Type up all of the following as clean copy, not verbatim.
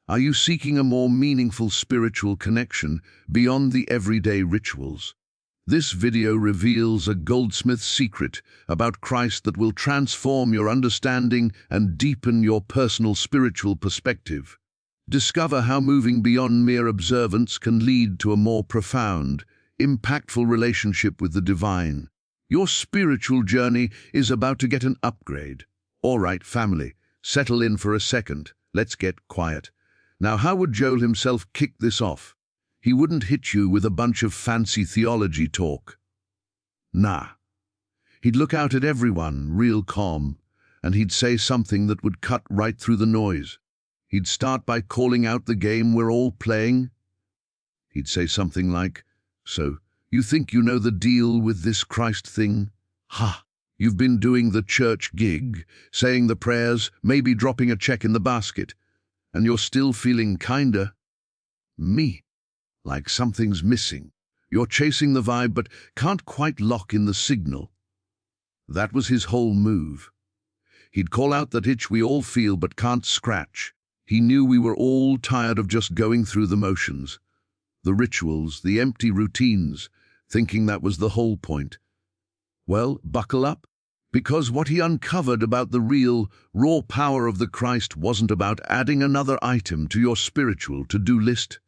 Are you seeking a more meaningful spiritual connection beyond the everyday rituals? This video reveals a Goldsmith secret about Christ that will transform your understanding and deepen your personal spiritual perspective. Discover how moving beyond mere observance can lead to a more profound, impactful relationship with the divine. Your spiritual journey is about to get an upgrade. All right, family, settle in for a second. Let's get quiet. Now, how would Joel himself kick this off? He wouldn't hit you with a bunch of fancy theology talk. Nah. He'd look out at everyone, real calm, and he'd say something that would cut right through the noise. He'd start by calling out the game we're all playing. He'd say something like, "So, you think you know the deal with this Christ thing? Ha! You've been doing the church gig, saying the prayers, maybe dropping a check in the basket, and you're still feeling kinda me, like something's missing. You're chasing the vibe but can't quite lock in the signal." That was his whole move. He'd call out that itch we all feel but can't scratch. He knew we were all tired of just going through the motions, the rituals, the empty routines, thinking that was the whole point. Well, buckle up, because what he uncovered about the real, raw power of the Christ wasn't about adding another item to your spiritual to-do list.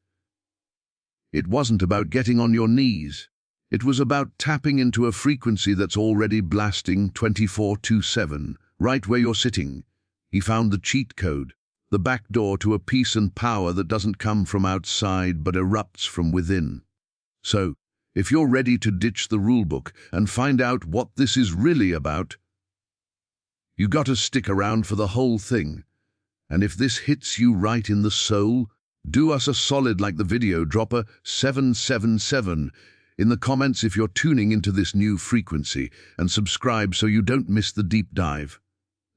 It wasn't about getting on your knees. It was about tapping into a frequency that's already blasting 24/7, right where you're sitting. He found the cheat code, the back door to a peace and power that doesn't come from outside but erupts from within. So, if you're ready to ditch the rulebook and find out what this is really about, you gotta stick around for the whole thing. And if this hits you right in the soul, do us a solid like the video, drop a 777 in the comments if you're tuning into this new frequency, and subscribe so you don't miss the deep dive.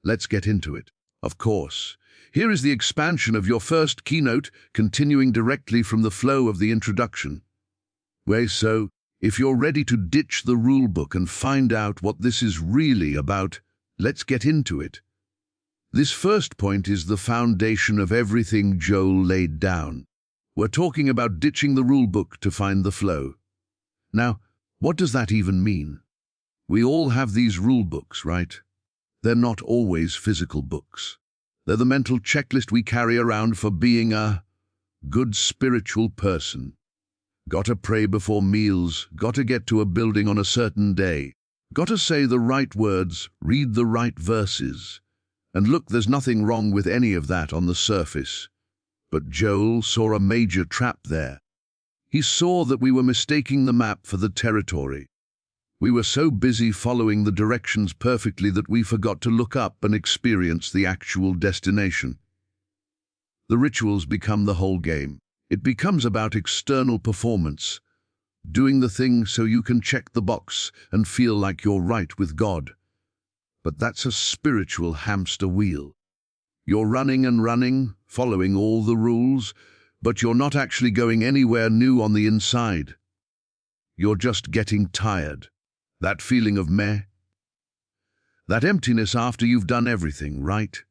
Let's get into it. Of course, here is the expansion of your first keynote, continuing directly from the flow of the introduction. So, if you're ready to ditch the rulebook and find out what this is really about, let's get into it. This first point is the foundation of everything Joel laid down. We're talking about ditching the rulebook to find the flow. Now, what does that even mean? We all have these rulebooks, right? They're not always physical books. They're the mental checklist we carry around for being a good spiritual person. Gotta pray before meals, gotta get to a building on a certain day, gotta say the right words, read the right verses. And look, there's nothing wrong with any of that on the surface. But Joel saw a major trap there. He saw that we were mistaking the map for the territory. We were so busy following the directions perfectly that we forgot to look up and experience the actual destination. The rituals become the whole game. It becomes about external performance, doing the thing so you can check the box and feel like you're right with God. But that's a spiritual hamster wheel. You're running and running, following all the rules, but you're not actually going anywhere new on the inside. You're just getting tired. That feeling of meh. That emptiness after you've done everything, right?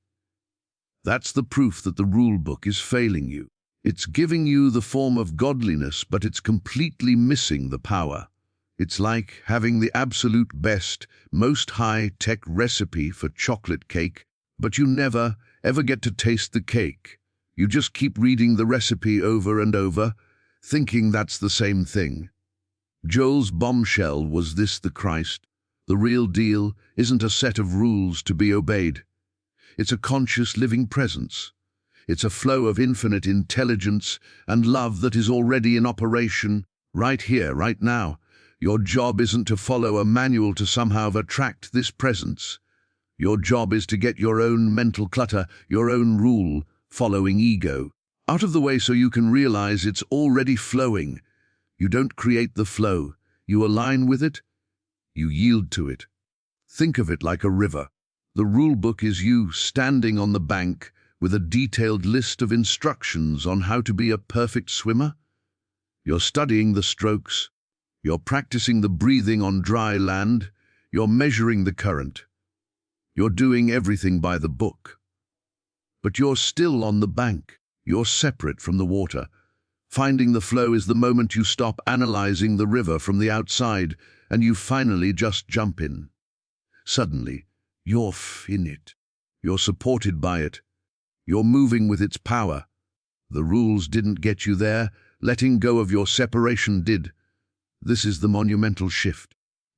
That's the proof that the rulebook is failing you. It's giving you the form of godliness, but it's completely missing the power. It's like having the absolute best, most high-tech recipe for chocolate cake, but you never, ever get to taste the cake. You just keep reading the recipe over and over, thinking that's the same thing. Joel's bombshell was this: the Christ, the real deal, isn't a set of rules to be obeyed. It's a conscious living presence. It's a flow of infinite intelligence and love that is already in operation, right here, right now. Your job isn't to follow a manual to somehow attract this presence. Your job is to get your own mental clutter, your own rule-following ego, out of the way so you can realize it's already flowing. You don't create the flow. You align with it. You yield to it. Think of it like a river. The rulebook is you standing on the bank with a detailed list of instructions on how to be a perfect swimmer. You're studying the strokes. You're practicing the breathing on dry land. You're measuring the current. You're doing everything by the book. But you're still on the bank. You're separate from the water. Finding the flow is the moment you stop analyzing the river from the outside and you finally just jump in. Suddenly, you're in it. You're supported by it. You're moving with its power. The rules didn't get you there. Letting go of your separation did. This is the monumental shift.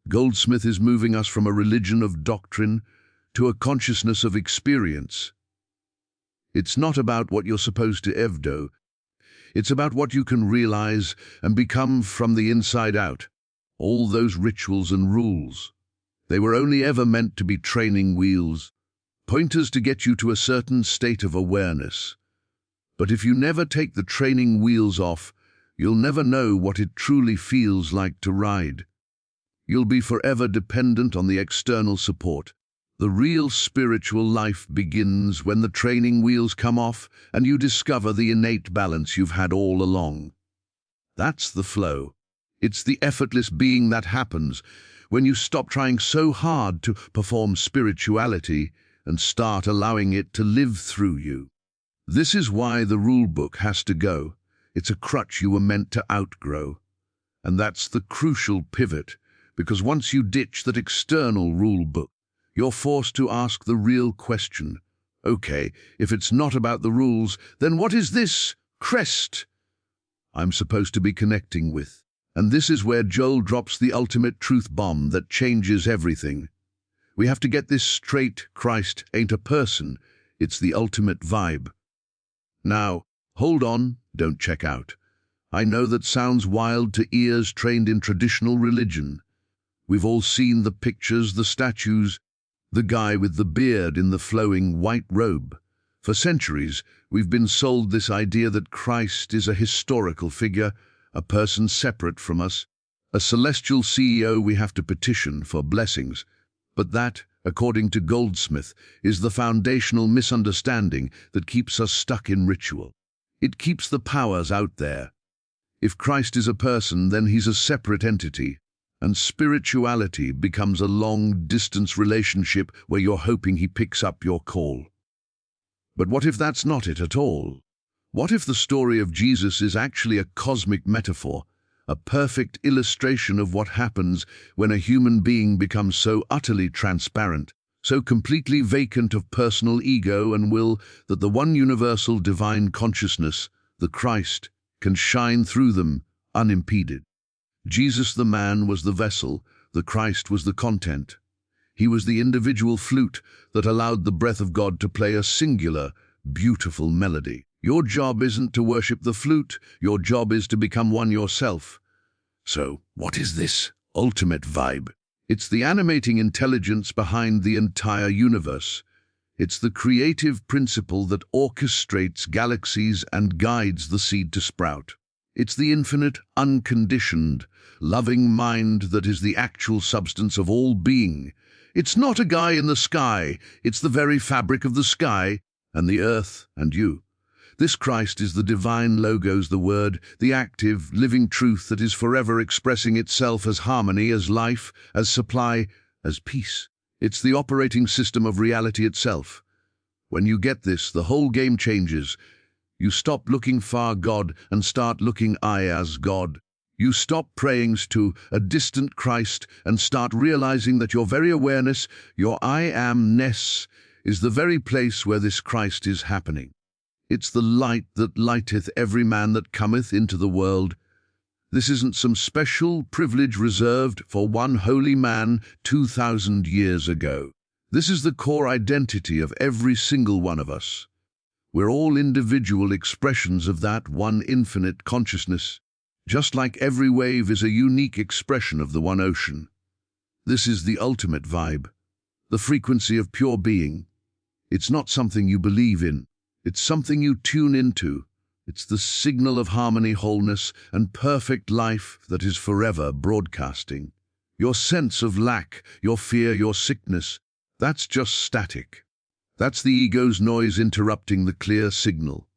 Goldsmith is moving us from a religion of doctrine to a consciousness of experience. It's not about what you're supposed to evdo. It's about what you can realize and become from the inside out. All those rituals and rules, they were only ever meant to be training wheels, pointers to get you to a certain state of awareness. But if you never take the training wheels off, you'll never know what it truly feels like to ride. You'll be forever dependent on the external support. The real spiritual life begins when the training wheels come off and you discover the innate balance you've had all along. That's the flow. It's the effortless being that happens when you stop trying so hard to perform spirituality and start allowing it to live through you. This is why the rulebook has to go. It's a crutch you were meant to outgrow. And that's the crucial pivot, because once you ditch that external rulebook, you're forced to ask the real question. Okay, if it's not about the rules, then what is this crest I'm supposed to be connecting with? And this is where Joel drops the ultimate truth bomb that changes everything. We have to get this straight. Christ ain't a person. It's the ultimate vibe. Now, hold on, don't check out. I know that sounds wild to ears trained in traditional religion. We've all seen the pictures, the statues, the guy with the beard in the flowing white robe. For centuries, we've been sold this idea that Christ is a historical figure, a person separate from us, a celestial CEO we have to petition for blessings. But that, according to Goldsmith, is the foundational misunderstanding that keeps us stuck in ritual. It keeps the powers out there. If Christ is a person, then he's a separate entity, and spirituality becomes a long-distance relationship where you're hoping he picks up your call. But what if that's not it at all? What if the story of Jesus is actually a cosmic metaphor, a perfect illustration of what happens when a human being becomes so utterly transparent, so completely vacant of personal ego and will, that the one universal divine consciousness, the Christ, can shine through them unimpeded? Jesus the man was the vessel, the Christ was the content. He was the individual flute that allowed the breath of God to play a singular, beautiful melody. Your job isn't to worship the flute, your job is to become one yourself. So, what is this ultimate vibe? It's the animating intelligence behind the entire universe. It's the creative principle that orchestrates galaxies and guides the seed to sprout. It's the infinite, unconditioned, loving mind that is the actual substance of all being. It's not a guy in the sky, it's the very fabric of the sky and the earth and you. This Christ is the divine logos, the word, the active, living truth that is forever expressing itself as harmony, as life, as supply, as peace. It's the operating system of reality itself. When you get this, the whole game changes. You stop looking for God and start looking I as God. You stop praying to a distant Christ and start realizing that your very awareness, your I am-ness, is the very place where this Christ is happening. It's the light that lighteth every man that cometh into the world. This isn't some special privilege reserved for one holy man 2,000 years ago. This is the core identity of every single one of us. We're all individual expressions of that one infinite consciousness, just like every wave is a unique expression of the one ocean. This is the ultimate vibe, the frequency of pure being. It's not something you believe in. It's something you tune into. It's the signal of harmony, wholeness, and perfect life that is forever broadcasting. Your sense of lack, your fear, your sickness, that's just static. That's the ego's noise interrupting the clear signal.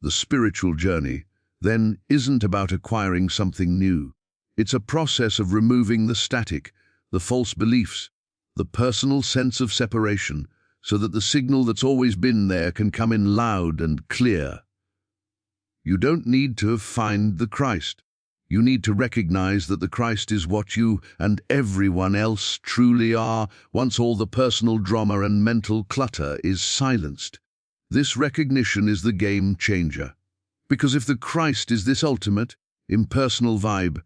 The spiritual journey, then, isn't about acquiring something new. It's a process of removing the static, the false beliefs, the personal sense of separation, so that the signal that's always been there can come in loud and clear. You don't need to find the Christ. You need to recognize that the Christ is what you and everyone else truly are once all the personal drama and mental clutter is silenced. This recognition is the game changer. Because if the Christ is this ultimate, impersonal vibe,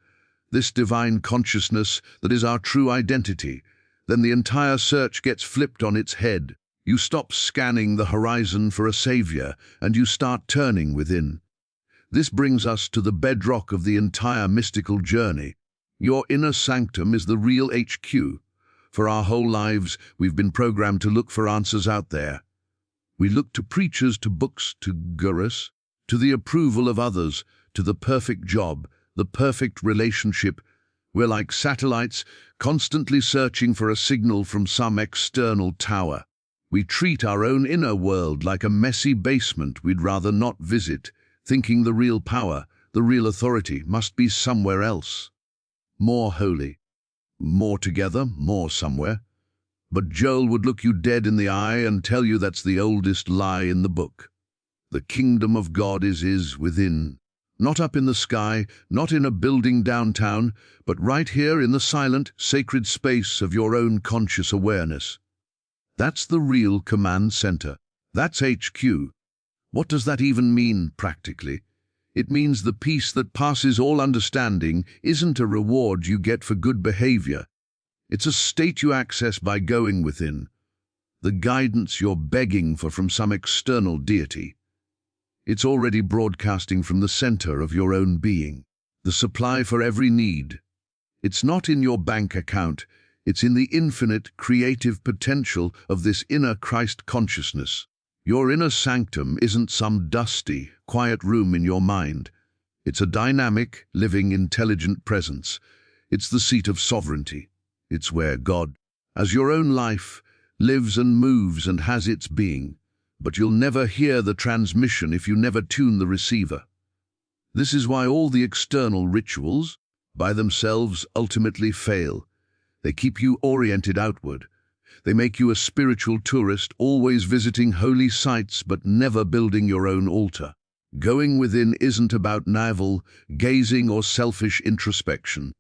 this divine consciousness that is our true identity, then the entire search gets flipped on its head. You stop scanning the horizon for a savior and you start turning within. This brings us to the bedrock of the entire mystical journey. Your inner sanctum is the real HQ. For our whole lives, we've been programmed to look for answers out there. We look to preachers, to books, to gurus, to the approval of others, to the perfect job, the perfect relationship. We're like satellites, constantly searching for a signal from some external tower. We treat our own inner world like a messy basement we'd rather not visit, thinking the real power, the real authority must be somewhere else. More holy, more together, more somewhere. But Joel would look you dead in the eye and tell you that's the oldest lie in the book. The kingdom of God is within. Not up in the sky, not in a building downtown, but right here in the silent, sacred space of your own conscious awareness. That's the real command center. That's HQ. What does that even mean practically? It means the peace that passes all understanding isn't a reward you get for good behavior. It's a state you access by going within, the guidance you're begging for from some external deity. It's already broadcasting from the center of your own being, the supply for every need. It's not in your bank account, it's in the infinite creative potential of this inner Christ consciousness. Your inner sanctum isn't some dusty, quiet room in your mind. It's a dynamic, living, intelligent presence. It's the seat of sovereignty. It's where God, as your own life, lives and moves and has its being. But you'll never hear the transmission if you never tune the receiver. This is why all the external rituals, by themselves, ultimately fail. They keep you oriented outward. They make you a spiritual tourist, always visiting holy sites but never building your own altar. Going within isn't about navel-gazing or selfish introspection.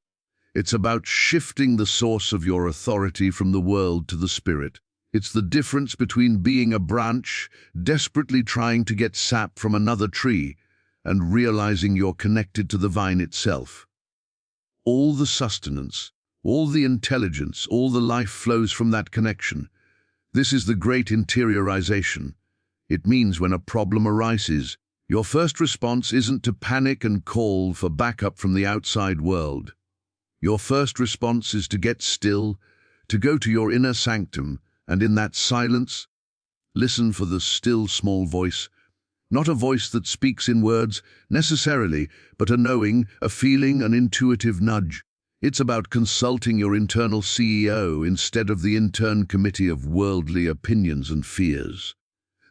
It's about shifting the source of your authority from the world to the spirit. It's the difference between being a branch, desperately trying to get sap from another tree, and realizing you're connected to the vine itself. All the sustenance, all the intelligence, all the life flows from that connection. This is the great interiorization. It means when a problem arises, your first response isn't to panic and call for backup from the outside world. Your first response is to get still, to go to your inner sanctum, and in that silence, listen for the still small voice, not a voice that speaks in words necessarily, but a knowing, a feeling, an intuitive nudge. It's about consulting your internal CEO instead of the intern committee of worldly opinions and fears.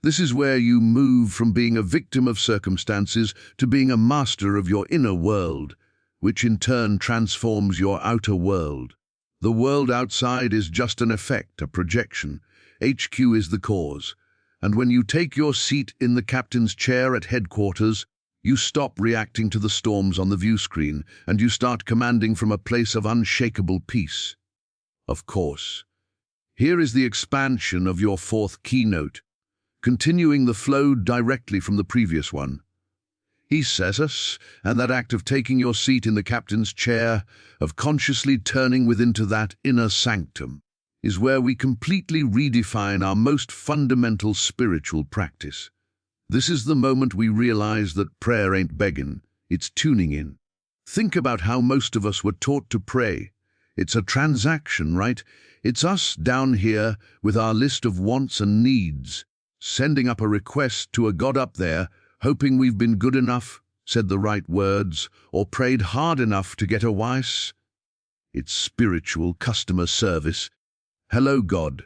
This is where you move from being a victim of circumstances to being a master of your inner world, which in turn transforms your outer world. The world outside is just an effect, a projection. HQ is the cause. And when you take your seat in the captain's chair at headquarters, you stop reacting to the storms on the view screen, and you start commanding from a place of unshakable peace. Of course, here is the expansion of your fourth keynote, continuing the flow directly from the previous one. He says us, and that act of taking your seat in the captain's chair, of consciously turning within to that inner sanctum, is where we completely redefine our most fundamental spiritual practice. This is the moment we realize that prayer ain't begging, it's tuning in. Think about how most of us were taught to pray. It's a transaction, right? It's us down here with our list of wants and needs, sending up a request to a God up there, hoping we've been good enough, said the right words, or prayed hard enough to get a wise. It's spiritual customer service. Hello, God.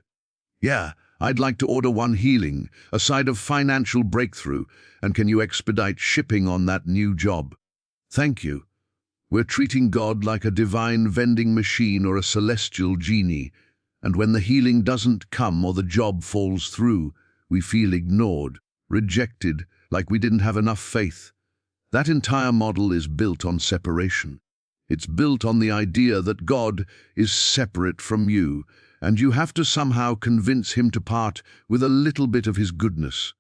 Yeah, I'd like to order one healing, a side of financial breakthrough, and can you expedite shipping on that new job? Thank you. We're treating God like a divine vending machine or a celestial genie, and when the healing doesn't come or the job falls through, we feel ignored, rejected, like we didn't have enough faith. That entire model is built on separation. It's built on the idea that God is separate from you, and you have to somehow convince him to part with a little bit of his goodness.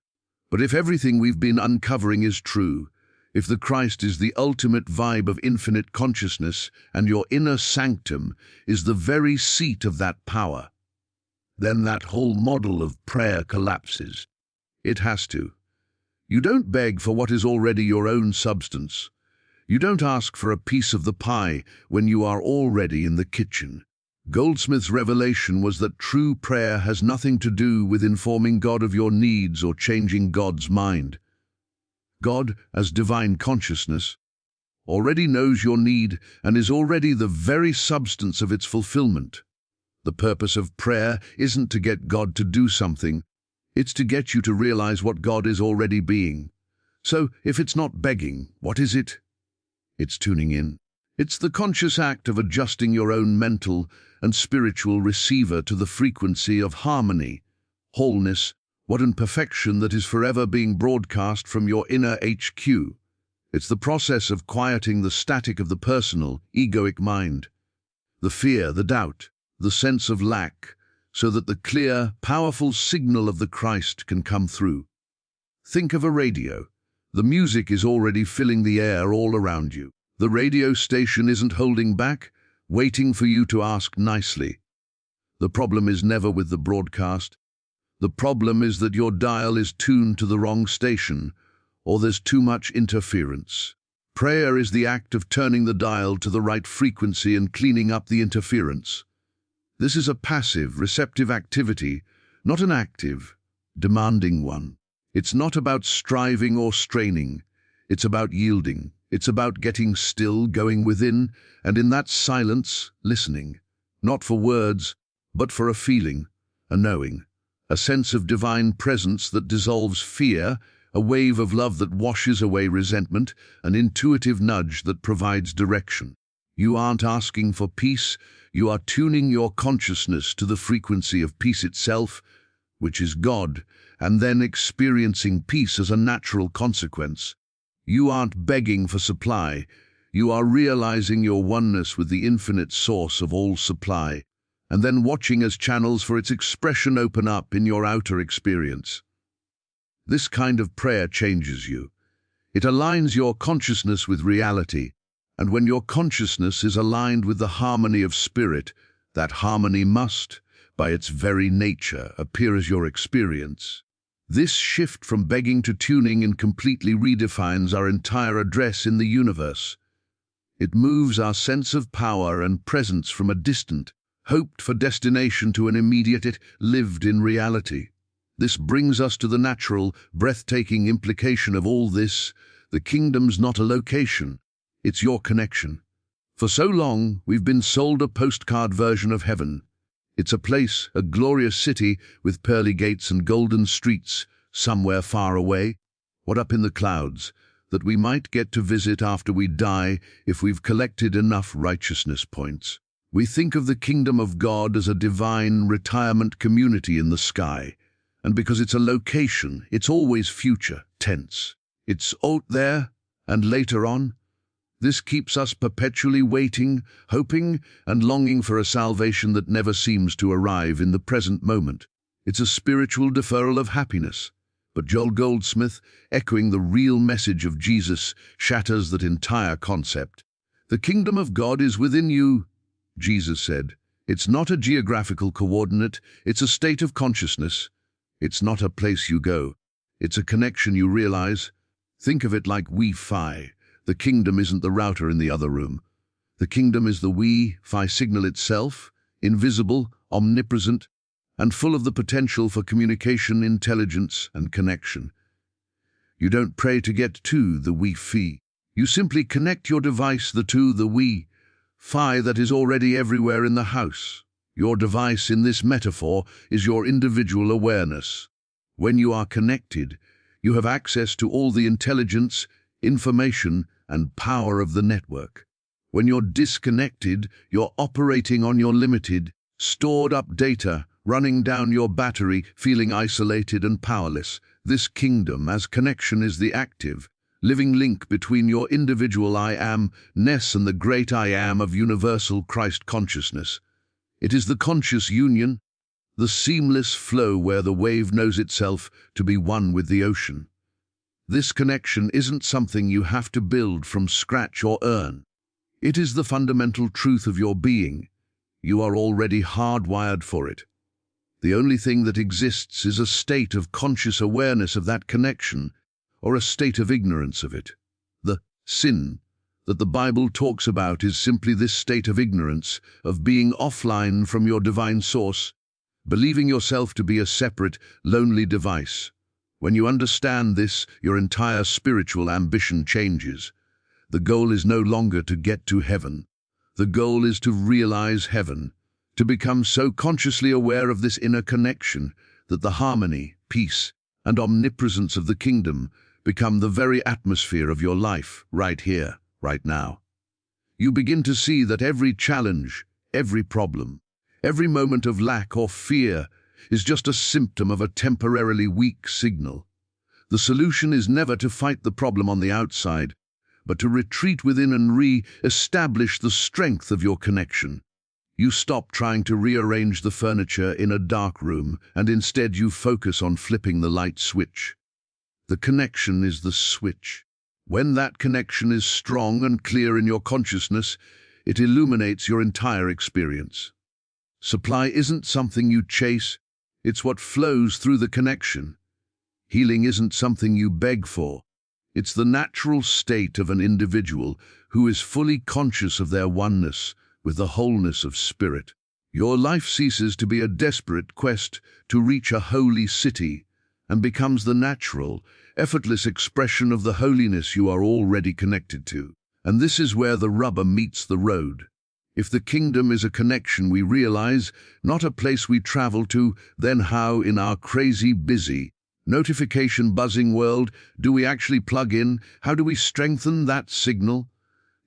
But if everything we've been uncovering is true, if the Christ is the ultimate vibe of infinite consciousness and your inner sanctum is the very seat of that power, then that whole model of prayer collapses. It has to. You don't beg for what is already your own substance. You don't ask for a piece of the pie when you are already in the kitchen. Goldsmith's revelation was that true prayer has nothing to do with informing God of your needs or changing God's mind. God, as divine consciousness, already knows your need and is already the very substance of its fulfillment. The purpose of prayer isn't to get God to do something. It's to get you to realize what God is already being. So, if it's not begging, what is it? It's tuning in. It's the conscious act of adjusting your own mental and spiritual receiver to the frequency of harmony, wholeness, and perfection that is forever being broadcast from your inner HQ. It's the process of quieting the static of the personal, egoic mind, the fear, the doubt, the sense of lack, so that the clear, powerful signal of the Christ can come through. Think of a radio. The music is already filling the air all around you. The radio station isn't holding back, waiting for you to ask nicely. The problem is never with the broadcast. The problem is that your dial is tuned to the wrong station, or there's too much interference. Prayer is the act of turning the dial to the right frequency and cleaning up the interference. This is a passive, receptive activity, not an active, demanding one. It's not about striving or straining. It's about yielding. It's about getting still, going within, and in that silence, listening. Not for words, but for a feeling, a knowing, a sense of divine presence that dissolves fear, a wave of love that washes away resentment, an intuitive nudge that provides direction. You aren't asking for peace, you are tuning your consciousness to the frequency of peace itself, which is God, and then experiencing peace as a natural consequence. You aren't begging for supply, you are realizing your oneness with the infinite source of all supply, and then watching as channels for its expression open up in your outer experience. This kind of prayer changes you. It aligns your consciousness with reality, and when your consciousness is aligned with the harmony of spirit, that harmony must, by its very nature, appear as your experience. This shift from begging to tuning in completely redefines our entire address in the universe. It moves our sense of power and presence from a distant, hoped-for destination to an immediate, lived-in reality. This brings us to the natural, breathtaking implication of all this. The kingdom's not a location, it's your connection. For so long, we've been sold a postcard version of heaven. It's a place, a glorious city with pearly gates and golden streets, somewhere far away, up in the clouds, that we might get to visit after we die if we've collected enough righteousness points. We think of the kingdom of God as a divine retirement community in the sky, and because it's a location, it's always future tense. It's out there, and later on. This keeps us perpetually waiting, hoping, and longing for a salvation that never seems to arrive in the present moment. It's a spiritual deferral of happiness. But Joel Goldsmith, echoing the real message of Jesus, shatters that entire concept. The kingdom of God is within you, Jesus said. It's not a geographical coordinate, it's a state of consciousness. It's not a place you go. It's a connection you realize. Think of it like Wi-Fi. The kingdom isn't the router in the other room. The kingdom is the Wi-Fi signal itself, invisible, omnipresent, and full of the potential for communication, intelligence, and connection. You don't pray to get to the Wi-Fi. You simply connect your device to the Wi-Fi that is already everywhere in the house. Your device in this metaphor is your individual awareness. When you are connected, you have access to all the intelligence, information, and power of the network. When you're disconnected, you're operating on your limited, stored-up data, running down your battery, feeling isolated and powerless. This kingdom as connection is the active, living link between your individual I am-ness and the great I am of universal Christ consciousness. It is the conscious union, the seamless flow where the wave knows itself to be one with the ocean. This connection isn't something you have to build from scratch or earn. It is the fundamental truth of your being. You are already hardwired for it. The only thing that exists is a state of conscious awareness of that connection, or a state of ignorance of it. The sin that the Bible talks about is simply this state of ignorance, of being offline from your divine source, believing yourself to be a separate, lonely device. When you understand this, your entire spiritual ambition changes. The goal is no longer to get to heaven. The goal is to realize heaven, to become so consciously aware of this inner connection that the harmony, peace, and omnipresence of the kingdom become the very atmosphere of your life, right here, right now. You begin to see that every challenge, every problem, every moment of lack or fear is just a symptom of a temporarily weak signal. The solution is never to fight the problem on the outside, but to retreat within and re-establish the strength of your connection. You stop trying to rearrange the furniture in a dark room, and instead you focus on flipping the light switch. The connection is the switch. When that connection is strong and clear in your consciousness, it illuminates your entire experience. Supply isn't something you chase, it's what flows through the connection. Healing isn't something you beg for. It's the natural state of an individual who is fully conscious of their oneness with the wholeness of spirit. Your life ceases to be a desperate quest to reach a holy city and becomes the natural, effortless expression of the holiness you are already connected to. And this is where the rubber meets the road. If the kingdom is a connection we realize, not a place we travel to, then how in our crazy, busy, notification buzzing world do we actually plug in? How do we strengthen that signal?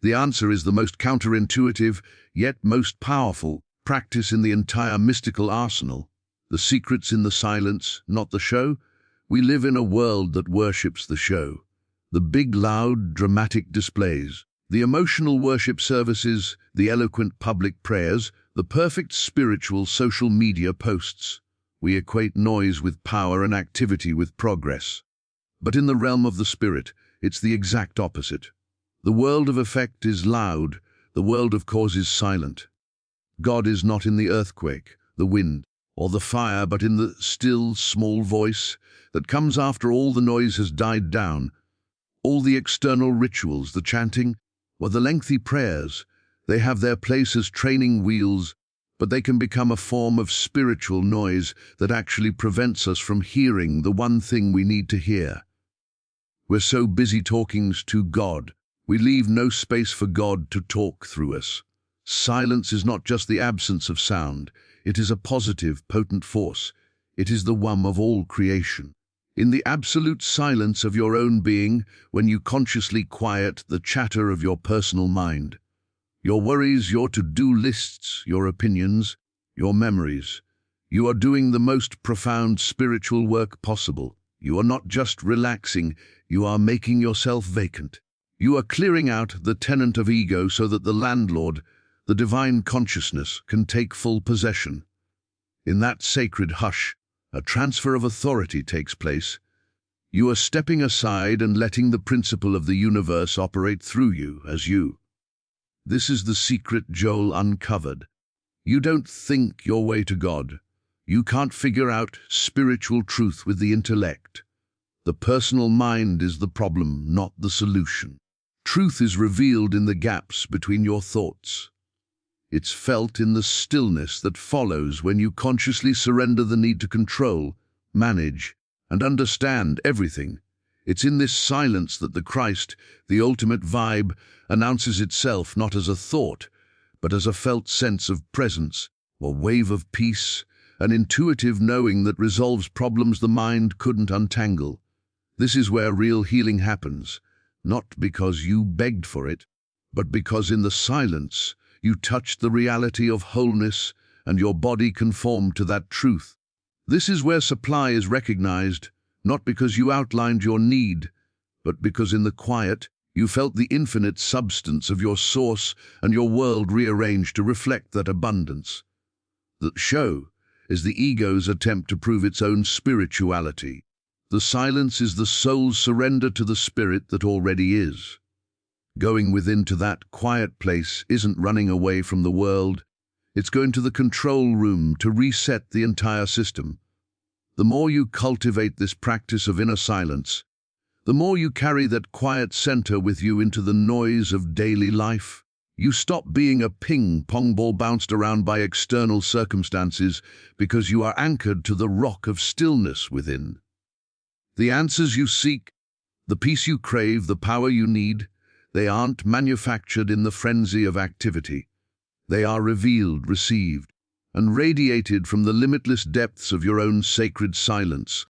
The answer is the most counterintuitive, yet most powerful, practice in the entire mystical arsenal. The secret's in the silence, not the show. We live in a world that worships the show. The big, loud, dramatic displays, the emotional worship services, the eloquent public prayers, the perfect spiritual social media posts. We equate noise with power and activity with progress. But in the realm of the spirit, it's the exact opposite. The world of effect is loud, the world of cause is silent. God is not in the earthquake, the wind, or the fire, but in the still, small voice that comes after all the noise has died down. All the external rituals, the chanting, or the lengthy prayers, they have their place as training wheels, but they can become a form of spiritual noise that actually prevents us from hearing the one thing we need to hear. We're so busy talking to God, we leave no space for God to talk through us. Silence is not just the absence of sound, it is a positive, potent force. It is the womb of all creation. In the absolute silence of your own being, when you consciously quiet the chatter of your personal mind, your worries, your to-do lists, your opinions, your memories, you are doing the most profound spiritual work possible. You are not just relaxing, you are making yourself vacant. You are clearing out the tenant of ego so that the landlord, the divine consciousness, can take full possession. In that sacred hush, a transfer of authority takes place. You are stepping aside and letting the principle of the universe operate through you as you. This is the secret Joel uncovered. You don't think your way to God. You can't figure out spiritual truth with the intellect. The personal mind is the problem, not the solution. Truth is revealed in the gaps between your thoughts. It's felt in the stillness that follows when you consciously surrender the need to control, manage, and understand everything. It's in this silence that the Christ, the ultimate vibe, announces itself not as a thought, but as a felt sense of presence, a wave of peace, an intuitive knowing that resolves problems the mind couldn't untangle. This is where real healing happens, not because you begged for it, but because in the silence you touched the reality of wholeness and your body conformed to that truth. This is where supply is recognized, not because you outlined your need, but because in the quiet, you felt the infinite substance of your source and your world rearranged to reflect that abundance. The show is the ego's attempt to prove its own spirituality. The silence is the soul's surrender to the spirit that already is. Going within to that quiet place isn't running away from the world. It's going to the control room to reset the entire system. The more you cultivate this practice of inner silence, the more you carry that quiet center with you into the noise of daily life. You stop being a ping-pong ball bounced around by external circumstances because you are anchored to the rock of stillness within. The answers you seek, the peace you crave, the power you need, they aren't manufactured in the frenzy of activity. They are revealed, received, and radiated from the limitless depths of your own sacred silence.